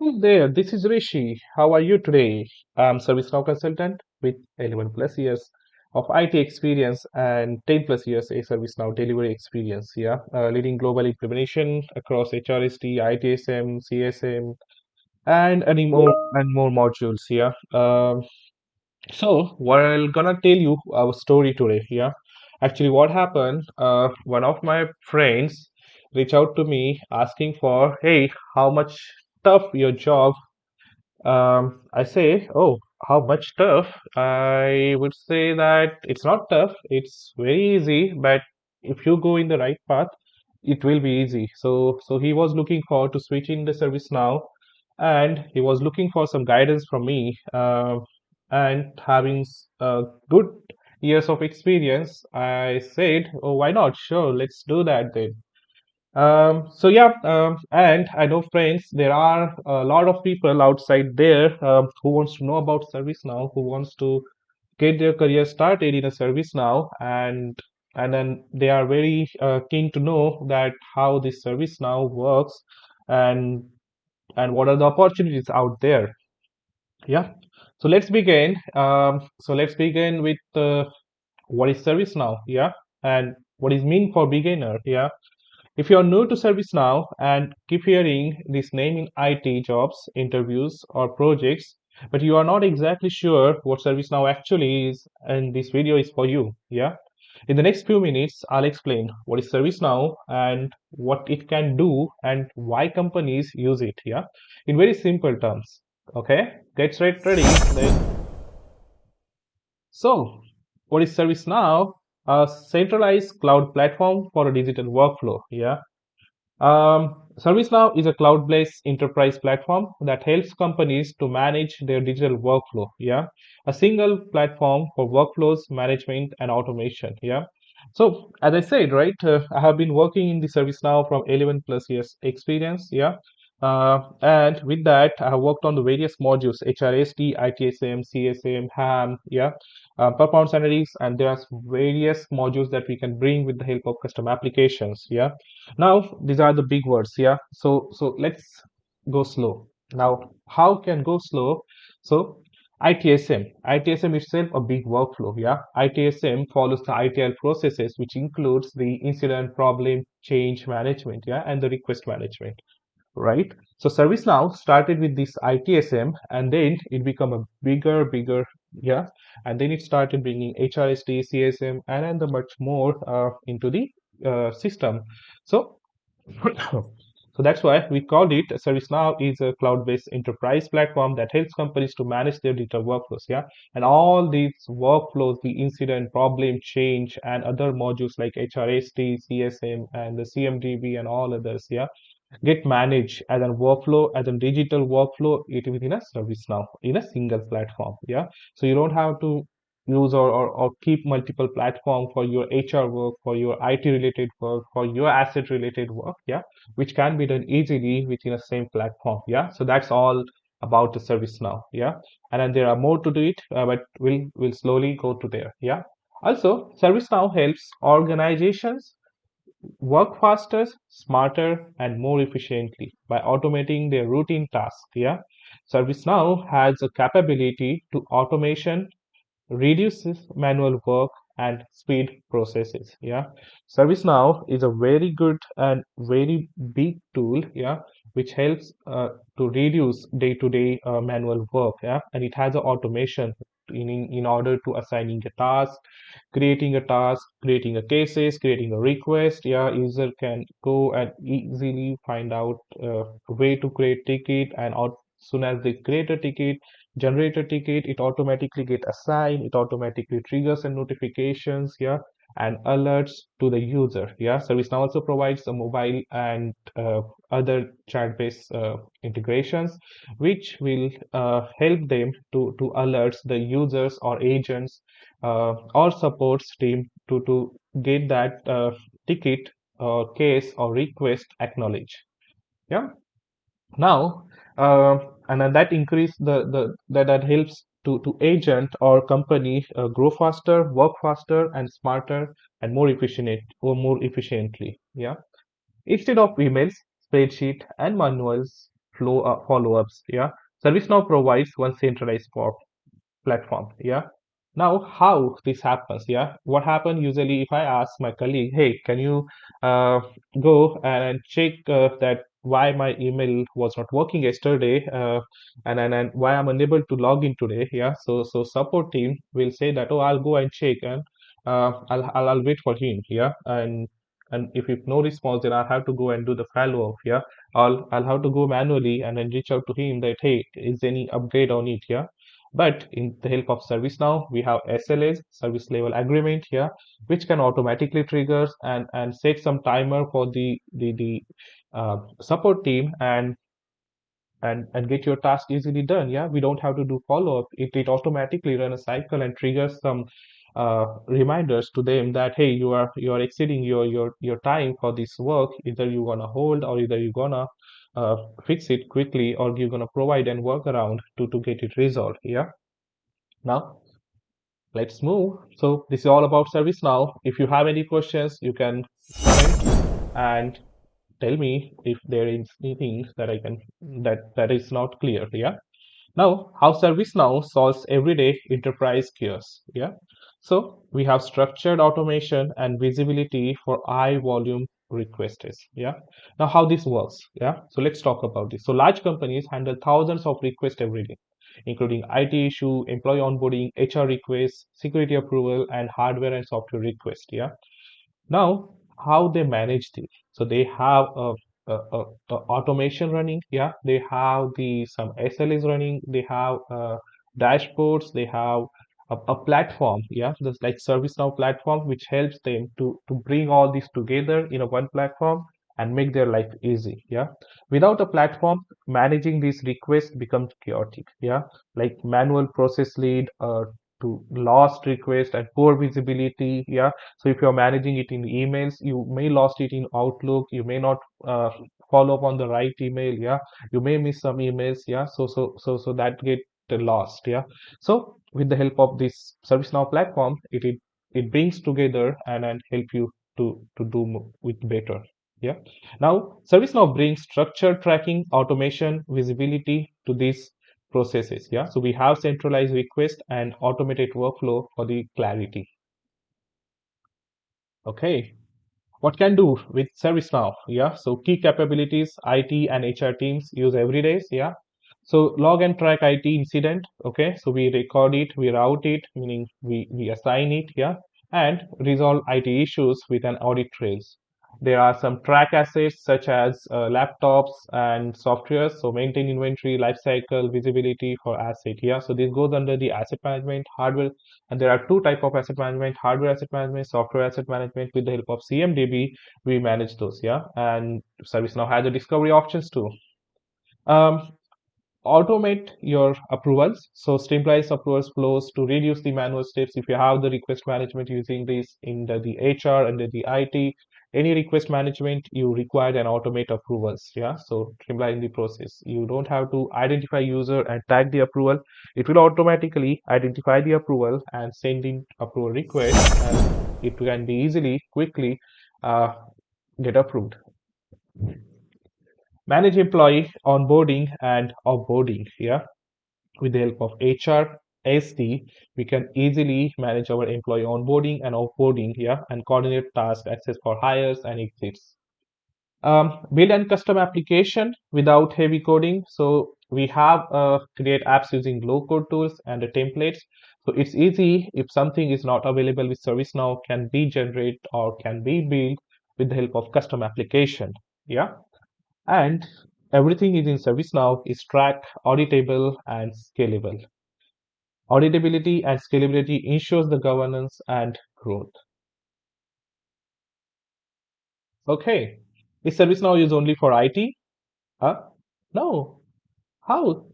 Hey there, this is Rishi. How are you today? I'm ServiceNow consultant with 11 plus years of IT experience and 10 plus years a ServiceNow delivery experience. Yeah, leading global implementation across HRSD, ITSM, CSM, and any more modules. Yeah. So we're gonna tell you our story today. Yeah. Actually, what happened? One of my friends reached out to me asking for, hey, how much tough your job. I say, oh, how much tough? I would say that it's not tough, it's very easy, but if you go in the right path, it will be easy. So he was looking for to switch in the service now, and he was looking for some guidance from me, and having good years of experience, I said, oh, why not? Sure, let's do that then. So yeah, and I know friends, there are a lot of people outside there who wants to know about ServiceNow, who wants to get their career started in a ServiceNow, and then they are very keen to know that how this ServiceNow works and and what are the opportunities out there. Yeah. So let's begin. So let's begin with what is ServiceNow, yeah, and what is mean for beginner, yeah. If you are new to ServiceNow and keep hearing this name in IT jobs, interviews, or projects, but you are not exactly sure what ServiceNow actually is, and this video is for you. Yeah. In the next few minutes, I'll explain what is ServiceNow and what it can do and why companies use it. Yeah. In very simple terms. Okay. Get straight ready. So, what is ServiceNow? A centralized cloud platform for a digital workflow. Yeah. ServiceNow is a cloud-based enterprise platform that helps companies to manage their digital workflow. Yeah, a single platform for workflows management and automation. Yeah. So as I said, right, I have been working in the ServiceNow from 11 plus years experience. Yeah. And with that, I have worked on the various modules: HRSD, ITSM, CSM, HAM, yeah, performance analytics, and there are various modules that we can bring with the help of custom applications. Yeah. Now, these are the big words, yeah. So let's go slow. Now, how can go slow? So ITSM itself a big workflow, yeah. ITSM follows the ITL processes, which includes the incident, problem, change management, yeah, and the request management, right? So ServiceNow started with this ITSM, and then it become a bigger, yeah, and then it started bringing HRSD, CSM, and the much more into the system. So so that's why we called it ServiceNow is a cloud-based enterprise platform that helps companies to manage their digital workflows. Yeah, and all these workflows, the incident, problem, change, and other modules like HRSD, CSM, and the CMDB, and all others. Yeah, get managed as a workflow, as a digital workflow, it within a service now in a single platform. Yeah, so you don't have to use or keep multiple platform for your HR work, for your IT related work, for your asset related work. Yeah, which can be done easily within a same platform. Yeah, so that's all about the service now. Yeah, and then there are more to do it, but we'll slowly go to there. Yeah. Also, ServiceNow helps organizations work faster, smarter, and more efficiently by automating their routine tasks. Yeah, ServiceNow has a capability to automation, reduces manual work, and speed processes. Yeah, ServiceNow is a very good and very big tool. Yeah, which helps to reduce day-to-day manual work. Yeah, and it has an automation in order to assigning a task, creating a cases, creating a request. Yeah, user can go and easily find out a way to create ticket, and out soon as they create a ticket, generate a ticket, it automatically get assigned, it automatically triggers and notifications, yeah, and alerts to the user. Yeah, ServiceNow also provides a mobile and other chat-based integrations, which will help them to alerts the users or agents or supports team to get that ticket or case or request acknowledged. Yeah. Now, and then that increase that helps to agent or company grow faster, work faster, and smarter and more efficient or more efficiently. Yeah. Instead of emails, spreadsheet, and manuals, follow-ups. Yeah, ServiceNow provides one centralized platform. Yeah. Now, how this happens? Yeah. What happens usually if I ask my colleague, hey, can you uh, go and check that why my email was not working yesterday, and why I'm unable to log in today? Yeah. So support team will say that, oh, I'll go and check, and I'll wait for him. Yeah. And if no response, then I'll have to go and do the follow up. Yeah. I'll have to go manually and then reach out to him that, hey, is any upgrade on it? Yeah. But in the help of ServiceNow, we have SLAs, service level agreement here, which can automatically trigger and set some timer for the support team and get your task easily done. Yeah, we don't have to do follow up. It automatically run a cycle and triggers some reminders to them that, hey, you are exceeding your time for this work. Either you're gonna hold, or either you're gonna uh, fix it quickly, or you're gonna provide and work around to get it resolved. Yeah. Now let's move. So this is all about ServiceNow. If you have any questions, you can comment and tell me if there is anything that I can that is not clear. Yeah. Now, how ServiceNow solves everyday enterprise chaos. Yeah. So we have structured automation and visibility for high volume requests. Yeah. Now, how this works. Yeah. So let's talk about this. So large companies handle thousands of requests every day, including IT issue, employee onboarding, HR requests, security approval, and hardware and software requests. Yeah. Now, how they manage this? So they have a automation running. Yeah, they have the some SLAs running. They have dashboards. They have a platform. Yeah, just like ServiceNow platform, which helps them to bring all this together in a one platform and make their life easy. Yeah, without a platform, managing these requests becomes chaotic. Yeah, like manual process lead to lost request and poor visibility. Yeah, so if you're managing it in emails, you may lost it in Outlook. You may not follow up on the right email. Yeah, you may miss some emails. Yeah, so that get lost. Yeah, so with the help of this ServiceNow platform, it brings together and help you to do with better. Yeah. Now ServiceNow brings structured tracking, automation, visibility to these processes. Yeah. So we have centralized request and automated workflow for the clarity. Okay, what can do with ServiceNow? Yeah, so key capabilities IT and HR teams use every day. Yeah, so log and track IT incident. Okay, so we record it, we route it, meaning we assign it. Yeah, and resolve IT issues with an audit trails. There are some track assets such as laptops and software. So maintain inventory, lifecycle, visibility for asset. Yeah, so this goes under the asset management, hardware, and there are two type of asset management: hardware asset management, software asset management. With the help of CMDB, we manage those. Yeah, and ServiceNow has the discovery options too. Um, Automate your approvals, so streamline approvals flows to reduce the manual steps. If you have the request management using this in the HR and the IT, any request management, you require an automate approvals. Yeah, so streamline the process. You don't have to identify user and tag the approval. It will automatically identify the approval and send in approval request, and it can be easily quickly uh, get approved. Manage employee onboarding and offboarding. Yeah, with the help of HR, SD, we can easily manage our employee onboarding and offboarding. Yeah, and coordinate task access for hires and exits. Build and custom application without heavy coding. So we have create apps using low code tools and the templates. So it's easy. If something is not available with ServiceNow, can be generated or can be built with the help of custom application. Yeah, and everything is in ServiceNow is tracked, auditable, and scalable. Auditability and scalability ensures the governance and growth. Okay, is ServiceNow used only for IT? Huh? No. How?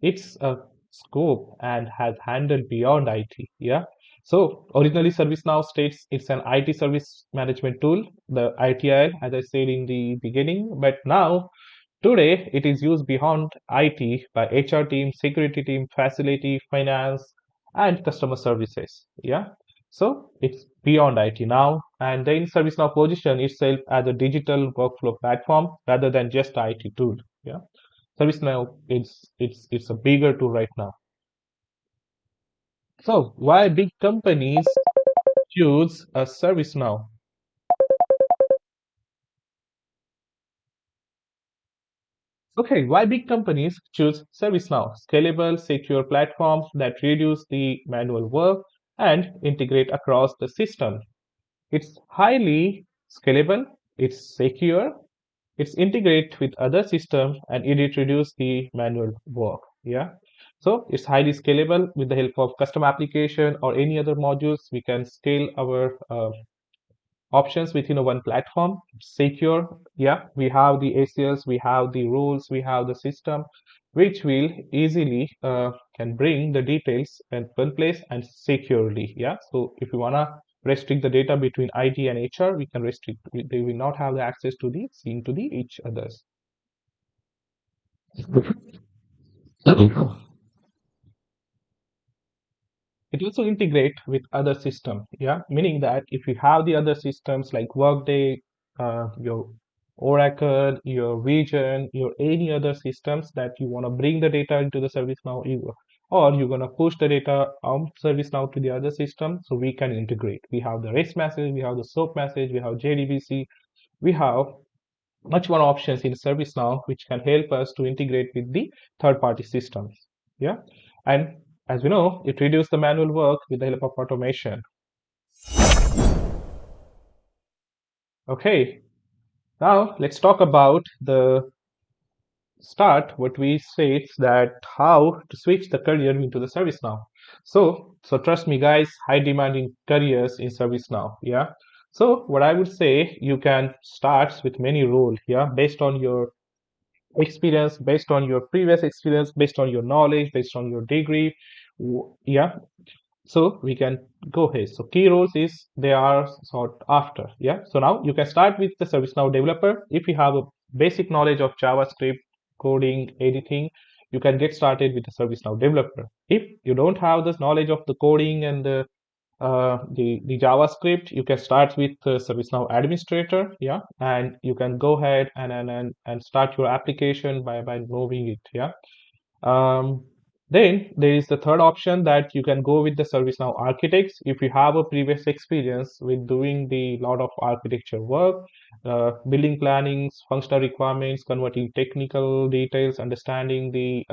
It's a scope and has handled beyond IT. Yeah. So originally ServiceNow states it's an IT service management tool, the ITIL, as I said in the beginning. But now today, it is used beyond IT by HR team, security team, facility, finance, and customer services. Yeah. So it's beyond IT now, and then ServiceNow position itself as a digital workflow platform rather than just IT tool. Yeah. ServiceNow, it's a bigger tool right now. So why big companies choose a ServiceNow? Okay, why big companies choose ServiceNow? Scalable, secure platforms that reduce the manual work and integrate across the system. It's highly scalable, it's secure, it's integrate with other systems, and it reduce the manual work. Yeah. So it's highly scalable with the help of custom application or any other modules. We can scale our options within a one platform. Secure. Yeah. We have the ACLs, we have the rules, we have the system, which will easily can bring the details in one place and securely. Yeah. So if you wanna restrict the data between IT and HR, we can restrict. They will not have the access to the seen to the each others. It also integrate with other systems, yeah, meaning that if you have the other systems like Workday, your Oracle, your Vision, your any other systems that you want to bring the data into the ServiceNow, or you're going to push the data on ServiceNow to the other system, so we can integrate. We have the REST message, we have the SOAP message, we have JDBC, we have much more options in ServiceNow which can help us to integrate with the third-party systems. Yeah, and as we know, it reduces the manual work with the help of automation. Okay, now let's talk about the start. What we say is that how to switch the career into the ServiceNow. So trust me, guys, high demanding careers in ServiceNow. Yeah. So what I would say, you can start with many roles. Yeah, based on your experience, based on your previous experience, based on your knowledge, based on your degree. Yeah, so we can go ahead. So key roles is they are sought after. Yeah, so now you can start with the ServiceNow developer. If you have a basic knowledge of JavaScript coding, anything, you can get started with the ServiceNow developer. If you don't have this knowledge of the coding and the JavaScript, you can start with ServiceNow administrator, yeah, and you can go ahead and start your application by moving it, yeah. Um, then there is the third option that you can go with the ServiceNow architects if you have a previous experience with doing the lot of architecture work, building plannings, functional requirements, converting technical details, understanding the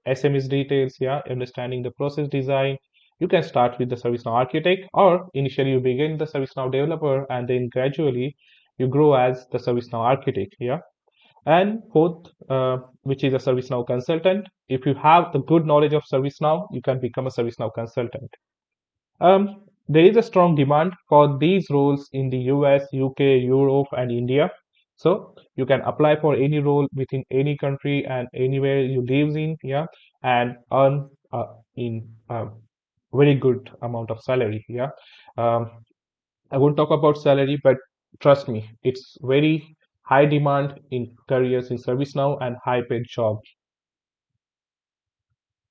SMS details, yeah, understanding the process design. You can start with the ServiceNow architect, or initially you begin the ServiceNow developer and then gradually you grow as the ServiceNow architect, yeah. And fourth, which is a ServiceNow consultant. If you have the good knowledge of ServiceNow, you can become a ServiceNow consultant. There is a strong demand for these roles in the US, UK, Europe, and India. So you can apply for any role within any country and anywhere you live in, yeah, and earn in very good amount of salary, yeah. Um, I won't talk about salary, but trust me, it's very high demand in careers in ServiceNow and high paid job.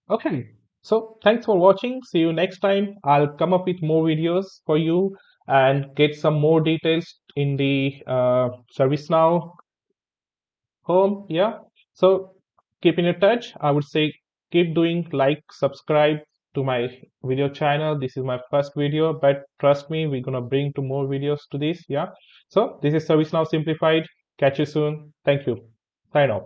Okay, so thanks for watching. See you next time. I'll come up with more videos for you and get some more details in the ServiceNow home. Yeah, so keep in touch. I would say keep doing like, subscribe to my video channel. This is my first video, but trust me, we're gonna bring to more videos to this. Yeah, so this is ServiceNow Simplified. Catch you soon. Thank you. Sign off.